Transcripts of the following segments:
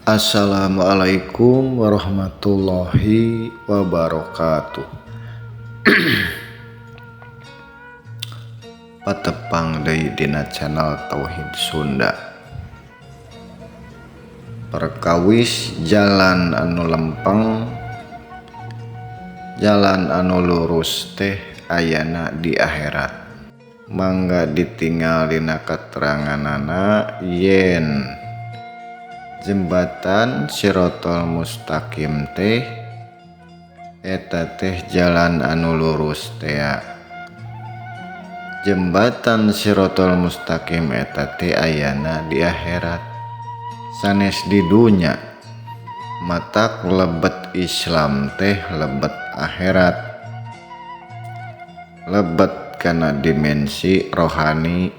Assalamualaikum warahmatullahi wabarakatuh. Patepang deui dina channel Tauhid Sunda. Perkawis jalan anu lempeng, jalan anu lurus teh ayana di akhirat. Mangga ditinggal dina keteranganana yen jembatan Shirotol Mustaqim teh eta teh jalan anu lurus teh. Jembatan Shirotol Mustaqim eta teh ayana di akhirat. Sanes di dunya matak lebet Islam teh lebet akhirat, lebet kana dimensi rohani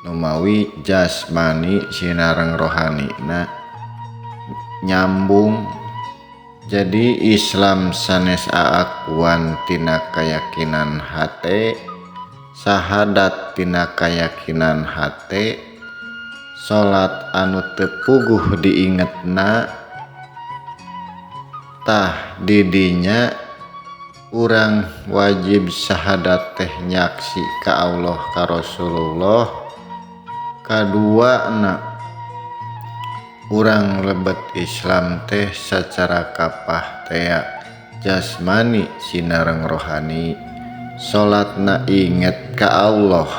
numawi jasmani sinareng rohanina nyambung. Jadi Islam sanes aakuan tina keyakinan hate, sahadat tina keyakinan hate, salat anu teu puguh diingetna tah didinya urang wajib sahadat teh nyaksi ka Allah ka Rasulullah. Kaduana urang lebet Islam teh secara kapah teh jasmani sinareng rohani, salatna inget ka Allah.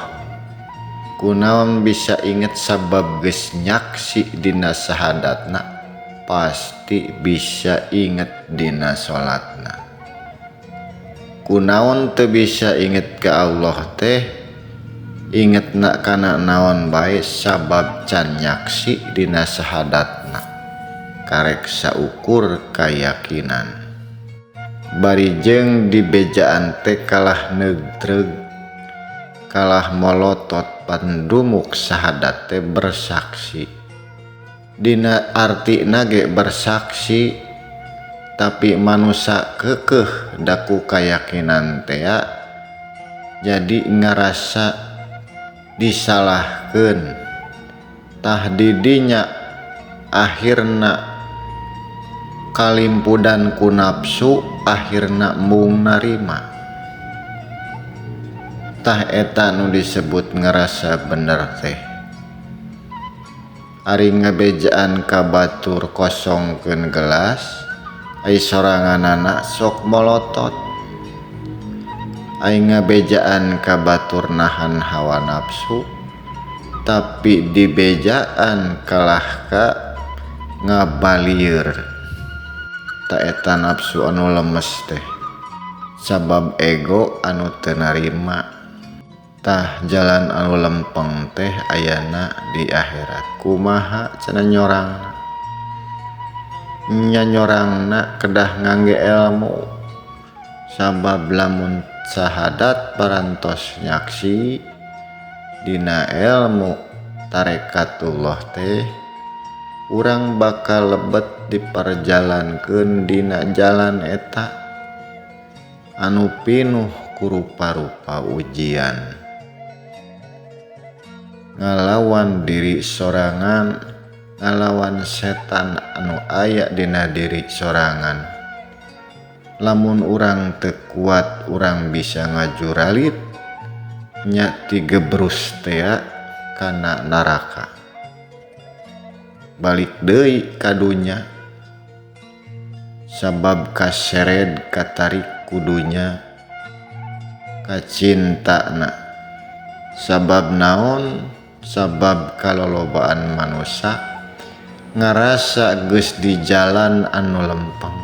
Kunaon bisa inget sabab geus nyaksi dina sahadatna, pasti bisa inget dina salatna. Kunaon teu bisa inget ka Allah teh, ingetna kana naon bae sabab can nyaksi dina sahadatna, karek saukur kayakinan. Bari jeung di bejaan teh kalah neutreug, kalah molotot pandumuk sahadat teh bersaksi. Dina artina ge bersaksi, tapi manusia kekeh daku kayakinan teh jadi ngarasa disalahkeun, tah didinya akhirna kalimpudan ku nafsu, akhirna mung narima. Tah eta nu disebut ngerasa bener teh. Ari ngabejaan ka batur kosongkeun gelas, ai soranganana sok molotot. Ai ngabejaan ka batur nahan hawa nafsu, tapi di bejaan kalah ka ngabalieur. Ta eta nafsu anu lemes teh, sabab ego anu teu narima. Tah jalan anu lempeng teh ayana di akhirat. Kumaha cenah nyorangna? Nya nyorangna kedah ngangge ilmu, sabab lamun sahadat parantos nyaksi dina ilmu tarekatullah teh, urang bakal lebet diperjalankeun dina jalan eta anu pinuh ku rupa-rupa ujian. Ngalawan diri sorangan, ngalawan setan anu aya dina diri sorangan. Lamun urang teu kuat, urang bisa ngajuralit nya tigebrus teh kana naraka. Balik deui ka dunya, sabab kasered katarik kudunya kacintana. Sabab naon? Sabab kalolobaan manusia ngarasa geus di jalan anu lempeng,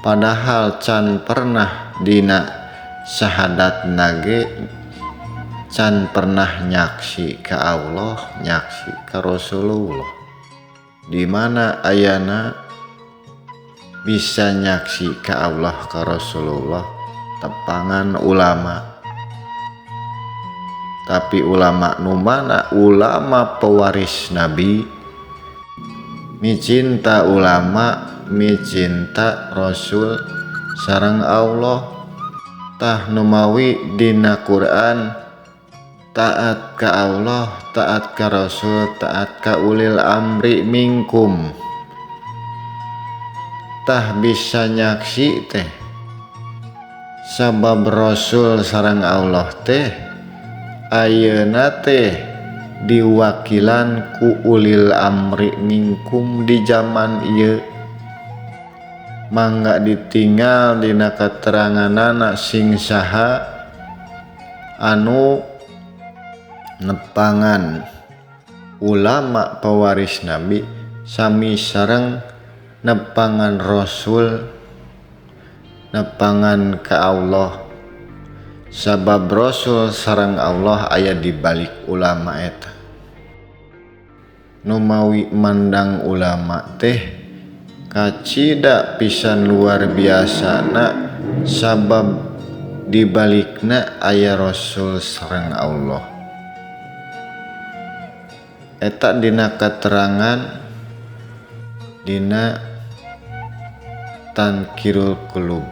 padahal can pernah dina sahadat nage, can pernah nyaksi ka Allah, nyaksi ka Rasulullah. Di mana ayana bisa nyaksi ka Allah ka Rasulullah? Tepangan ulama. Tapi ulama nu mana? Ulama pewaris Nabi. Micinta ulama, micinta Rasul sareng Allah. Tah numawi dina Quran taat ka Allah, taat ka Rasul, taat ka ulil amri minkum. Tah bisa nyaksi teh sabab Rasul sareng Allah teh ayeuna teh diwakilan ku ulil amri minkum di zaman ieu, mangga ditinggal dina kateranganana sing saha anu nepangan ulama pewaris Nabi sami sareng nepangan Rasul, nepangan ka Allah, sabab Rasul sareng Allah aya di balik ulama eta. Nu mawi mandang ulama teh kacida pisan luar biasana sabab di balikna aya Rasul sareng Allah. Eta dina katerangan dina Tankirul Qulub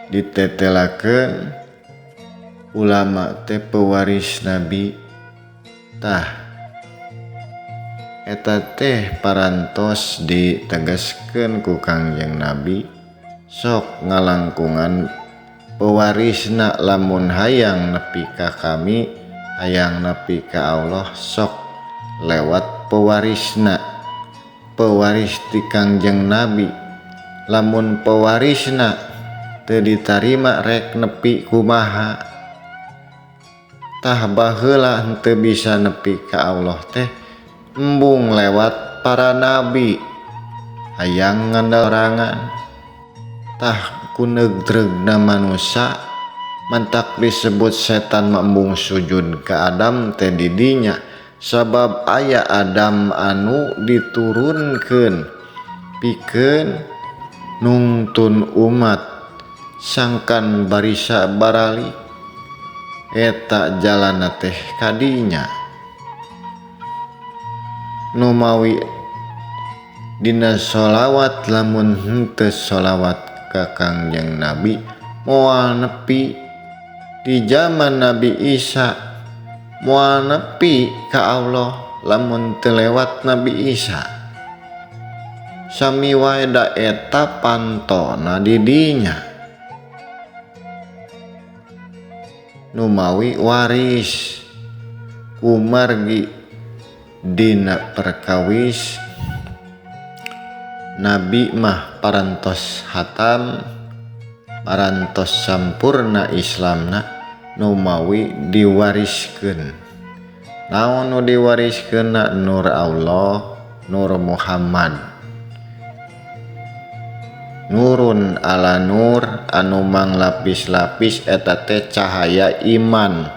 ditetelakeun ulama teh pewaris Nabi tah eta teh parantos ditegaskeun ku Kangjeng Nabi sok ngalangkungan pewarisna lamun hayang nepi ka kami, hayang nepi ka Allah sok lewat pewarisna, pewaris ti Kangjeng Nabi. Lamun pewarisna teu ditarima rek nepi kumaha, tah baheula henteu bisa nepi ka Allah teh embung lewat para nabi hayang ngandarangan. Tah ku neugdreugna manusia mantak disebut setan embung sujud ka Adam teh didinya sabab aya Adam anu diturunkeun pikeun nungtun umat sangkan barisa barali eta jalana teh kadinya. Nu mawi dina sholawat lamun henteu sholawat ka Kangjeng Nabi moal nepi di zaman Nabi Isa, moal nepi ka Allah lamun teu lewat Nabi Isa. Sami wae da eta pantona di dinya. Nu mawi waris kumargi dina perkawis Nabi mah parantos hatam, parantos sampurna Islamna, nu mawi diwariskeun. Naon nu diwariskeunna? Nur Allah, Nur Muhammad. Nurun ala nur anu manglapis-lapis eta teh cahaya iman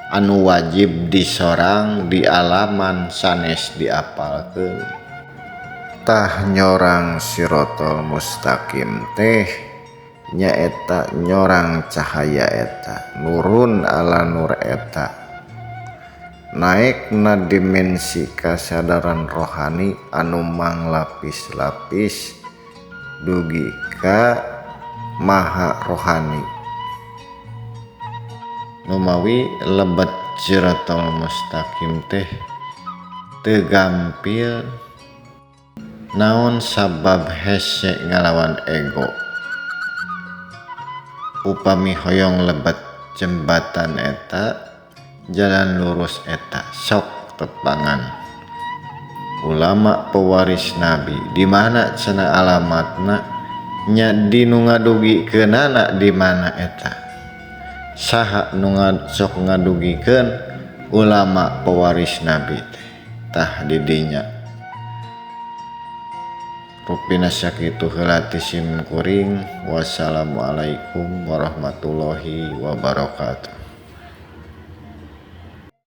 anu wajib disorang di alaman sanes diapalkeun. Tah nyorang sirotol mustaqim teh nyaeta nyorang cahaya eta, nurun ala nur eta naik na dimensi kasadaran rohani anu manglapis-lapis dugi ka maha rohani. Nu mawi lebet siratal mustaqim teh teu gampil naon sabab hese ngalawan ego. Upami hoyong lebet jembatan eta jalan lurus eta sok tepangan ulama pewaris Nabi di mana cenah alamatna nya di nu ngadugikeunana di mana eta saha nu sok ngadugikeun ulama pewaris Nabi tah di dinya. Rupina sakitu heula ti sim kuring. Wassalamualaikum warahmatullahi wabarakatuh.